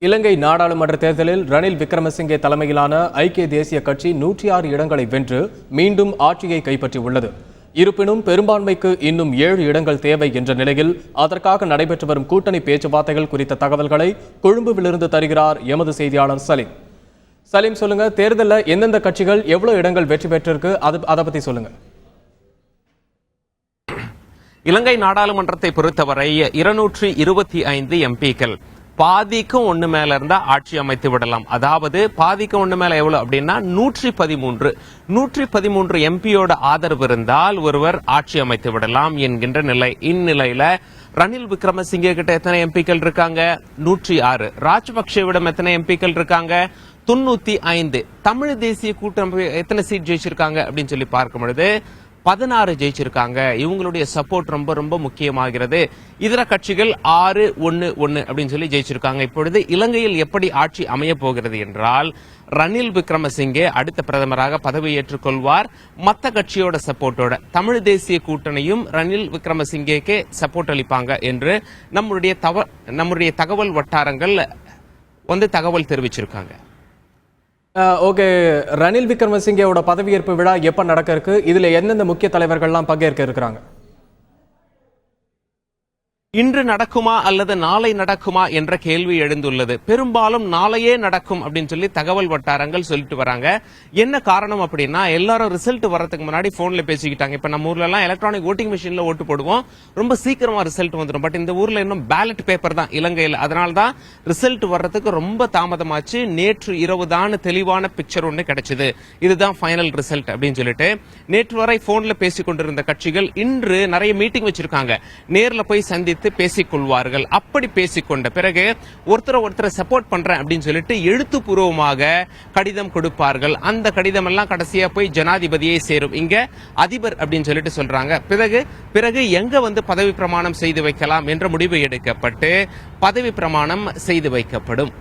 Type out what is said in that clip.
இலங்கை நாடாளுமன்ற தேர்தலில் ரணில் விக்ரமசிங்கே தலைமையிலான ஐக்கிய தேசிய கட்சி 106 இடங்களை வென்று மீண்டும் ஆட்சியை கைப்பற்றியுள்ளது. இருப்பினும் பெரும்பான்மைக்கு இன்னும் 7 இடங்கள் தேவை என்ற நிலையில் அதற்காக நடைபெற்று வரும் கூட்டணி பேச்சுவார்த்தைகள் குறித்த தகவல்களை கொழும்புவிலிருந்து தருகிறார் எமது செய்தியாளர் சலீம். சலீம், சொல்லுங்க, தேர்தலில் எந்தெந்த கட்சிகள் எவ்வளவு இடங்கள் வெற்றி பெற்றிருக்கு, அதை பத்தி சொல்லுங்க. இலங்கை நாடாளுமன்றத்தை பொறுத்தவரை 225 எம்பிக்கள் பாதிக்கும் ஒண்ணு மேல இருந்தா ஆட்சி அமைத்து விடலாம். அதாவது பாதிக்கும் ஒண்ணு மேல எவ்வளவு அப்படின்னா 113 எம்பியோட ஆதரவு இருந்தால் ஒருவர் ஆட்சி அமைத்து விடலாம் என்கின்ற நிலை. இந்நிலையில ரணில் விக்ரமசிங்கே கிட்ட எத்தனை எம்பிக்கள் இருக்காங்க? 106. ராஜபக்சேவிடம் எத்தனை எம்பிக்கள் இருக்காங்க? 95. தமிழ் தேசிய கூட்டமைப்பு எத்தனை சீட் ஜெயிச்சிருக்காங்க அப்படின்னு சொல்லி பார்க்கும் பொழுது 16 ஜெயிச்சிருக்காங்க. இவங்களுடைய சப்போர்ட் ரொம்ப ரொம்ப முக்கியமாகிறது. இதர கட்சிகள் 6-1-1 அப்படின்னு சொல்லி ஜெயிச்சிருக்காங்க. இப்பொழுது இலங்கையில் எப்படி ஆட்சி அமைய போகிறது என்றால், ரணில் விக்ரமசிங்கே அடுத்த பிரதமராக பதவியேற்றுக் கொள்வார். மற்ற கட்சியோட சப்போர்ட்டோட தமிழ் தேசிய கூட்டணியும் ரணில் விக்ரமசிங்கேக்கு சப்போர்ட் அளிப்பாங்க என்று நம்முடைய தகவல் வட்டாரங்கள் தகவல் தெரிவிச்சிருக்காங்க. ஓகே, ரணில் விக்ரமசிங்கேவோட பதவியேற்பு விழா எப்ப நடக்க இருக்கு? இதுல எந்தெந்த முக்கிய தலைவர்கள்லாம் பங்கேற்க இருக்கிறாங்க? இன்று நடக்குமா அல்லது நாளை நடக்குமா என்ற கேள்வி எழுந்துள்ளது. பெரும்பாலும் நாளையே நடக்கும் அப்படின்னு சொல்லி தகவல் வட்டாரங்கள் சொல்லிட்டு வராங்க. என்ன காரணம் அப்படின்னா, எல்லாரும் ரிசல்ட் வரதுக்கு முன்னாடி போன்ல பேசிக்கிட்டாங்க. இப்ப நம்ம ஊர்ல எல்லாம் எலக்ட்ரானிக் ஓட்டிங் மிஷின்ல ஓட்டு போடுவோம், ரொம்ப சீக்கிரமா ரிசல்ட் வந்துடும். பட் இந்த ஊர்ல இன்னும் பேலட் பேப்பர் தான் இலங்கையில். அதனால்தான் ரிசல்ட் வர்றதுக்கு ரொம்ப தாமதமாச்சு. நேற்று இரவு தான் தெளிவான பிக்சர் ஒன்று கிடைச்சது. இதுதான் ஃபைனல் ரிசல்ட் அப்படின்னு சொல்லிட்டு நேற்று வரை போன்ல பேசிக் கொண்டிருந்த கட்சிகள் இன்று நிறைய மீட்டிங் வச்சிருக்காங்க. நேர்ல போய் சந்தித்து பேசிக் கொள்வார்கள். அப்படி பேசிக்கொண்ட பிறகு ஒருத்தரை சப்போர்ட் பண்றேன் அப்படின்னு சொல்லிட்டு எழுத்துப்பூர்வமாக கடிதம் கொடுப்பார்கள். அந்த கடிதம் எல்லாம் கடைசியா போய் ஜனாதிபதியை சேரும். இங்க அதிபர் அப்படின்னு சொல்லிட்டு சொல்றாங்க. பிறகு எங்க பதவி பிரமாணம் செய்து வைக்கலாம் என்ற முடிவு எடுக்கப்பட்டு பதவி பிரமாணம் செய்து வைக்கப்படும்.